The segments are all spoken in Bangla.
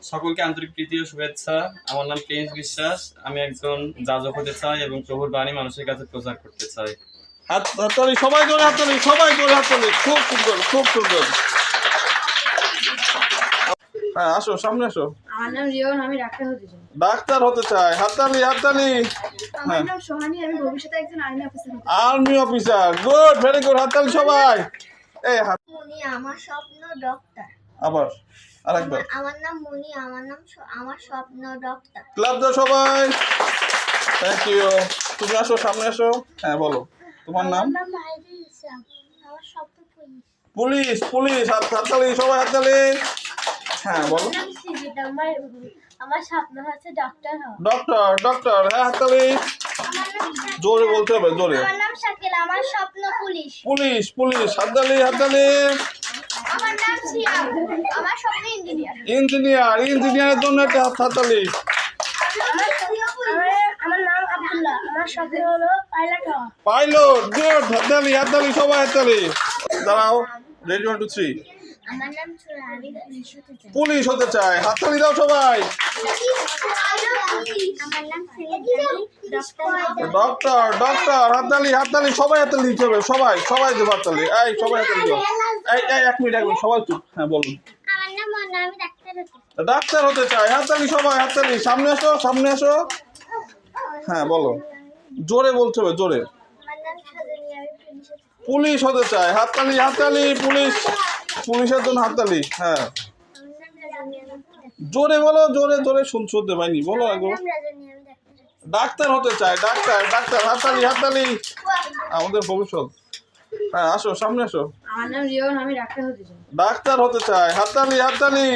সকলকে আন্তরিক প্রীতি ও শুভেচ্ছা। আমার নাম প্রিন্স বিশ্বাস। আমি একজন যাজক হতে চাই এবং প্রভুর বাণী মানুষের কাছে প্রচার করতে চাই। হাততালি সবাই করে, হাততালি সবাই করে, হাততালি। খুব সুন্দর, খুব সুন্দর। হ্যাঁ, আসো, সামনে আসো। আমার নাম রিয়ন, আমি ডাক্তার হতে চাই। ডাক্তার হতে চাই, হাততালি হাততালি। আমার নাম সোহানী, আমি ভবিষ্যতে একজন আর্মি অফিসার হতে চাই। Army officer, good, very good, হাততালি সবাই। এই হাত, মুনি, আমার স্বপ্ন ডক্টর। আবার আরেকবার। আমার নাম মুনি, আমার স্বপ্ন ডক্টর। ক্লাব দাও সবাই। Thank you. তুমি আসো, সামনে আসো। হ্যাঁ, বলো তোমার নাম। আমার নাম মাহিদুল ইসলাম, আমার স্বপ্ন পুলিশ। পুলিশ, পুলিশ, হাততালি সবাই, হাততালি। হ্যাঁ, বলো। আমার নাম সিজিত, আমার স্বপ্ন হচ্ছে ডক্টর হওয়া। ডক্টর, ডক্টর, হ্যাঁ, হাততালি। জোরে বলতে হবে, জোরে। আমার নাম শাকিল, আমার স্বপ্ন পুলিশ। পুলিশ, পুলিশ, হাততালি হাততালি। আমার নাম সিয়াম, আমার স্বপ্ন ইঞ্জিনিয়ার। ইঞ্জিনিয়ার, ইঞ্জিনিয়ারের জন্য একটা হাততালি। আমার নাম আব্দুল্লাহ, আমার স্বপ্ন হলো পাইলট হওয়া। পাইলট, গুড, হাততালি হাততালি সবাই, হাততালি। দাঁড়াও, রেডি 1 2 3। আমার নাম ছোড়া, আমি পুলিশ হতে চাই। পুলিশ হতে চাই, হাততালি দাও সবাই। আমার নাম সেলিম, ডক্টর। ডক্টর, ডক্টর, হাততালি হাততালি সবাই, হাততালি দিতে হবে, সবাই সবাই দেবো হাততালি। এই সবাই হাততালি দাও। এই এই 1 মিনিট, 1 মিনিট, সবাই চুপ। হ্যাঁ, বলুন। আমার নাম মনা, আমি ডাক্তার হতে চাই। ডাক্তার হতে চাই, হাততালি সবাই, হাততালি। সামনে আসো, সামনে আসো। হ্যাঁ, বলো, জোরে বলতে হবে, জোরে। আমার নাম সাজনী, আমি পুলিশ হতে চাই। পুলিশ হতে চাই, হাততালি হাততালি। পুলিশ, পুলিশের জন্য হাততালি। হ্যাঁ, আমার নাম রাজনী, আমি ডাক্তার। জোরে বলো, জোরে জোরে, শুনতে পাইনি, বলো আমার একবার। নাম রাজনী, আমি ডাক্তার হতে চাই। ডাক্তার হতে চাই, ডাক্তার, ডাক্তার, হাততালি হাততালি। আমাদের ভবিষ্যৎ। হ্যাঁ, আসো, সামনে আসো। আমার নাম রিয়ন, আমি ডাক্তার হতে চাই। ডাক্তার হতে চাই, হাততালি হাততালি।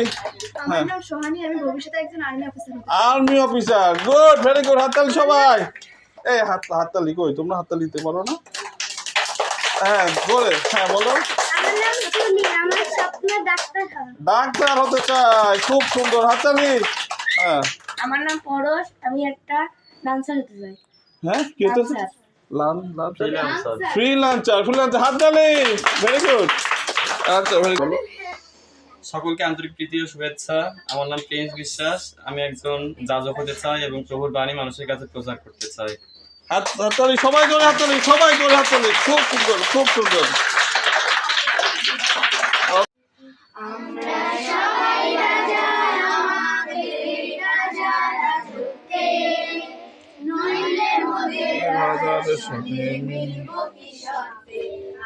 আমার নাম সোহানী, আমি ভবিষ্যতে একজন আর্মি অফিসার হতে চাই। Army officer, good, very good, হাততালি সবাই। এই হাততালি কই, তোমরা হাততালি দিতে পারো না? হ্যাঁ, জোরে, হ্যাঁ, বলো। আমার নাম সুলি, আমার স্বপ্ন ডাক্তার হওয়া। ডাক্তার হতে চাই, খুব সুন্দর, হাততালি। হ্যাঁ, আমার নাম পরশ, আমি একটা ডান্সার হতে চাই। হ্যাঁ, কি হতে ডান্সার। ফ্রিল্যান্সার। ফ্রিল্যান্সার, ফ্রিল্যান্সার, হাততালি, ভেরি গুড। আচ্ছা, ভেরি গুড। সকলকে আন্তরিক প্রীতি ও শুভেচ্ছা। আমার নাম প্রিন্স বিশ্বাস। আমি একজন যাজক হতে চাই এবং প্রভুর বাণী মানুষের কাছে প্রচার করতে চাই। হাততালি সবাই করে, হাততালি সবাই করে, হাততালি। খুব সুন্দর, খুব সুন্দর। রাজাদের সাথে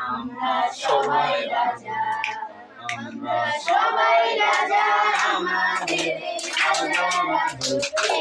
আমরা সবাই রাজা, আমরা সবাই রাজা, আমাদের রাজা রাজত্বে।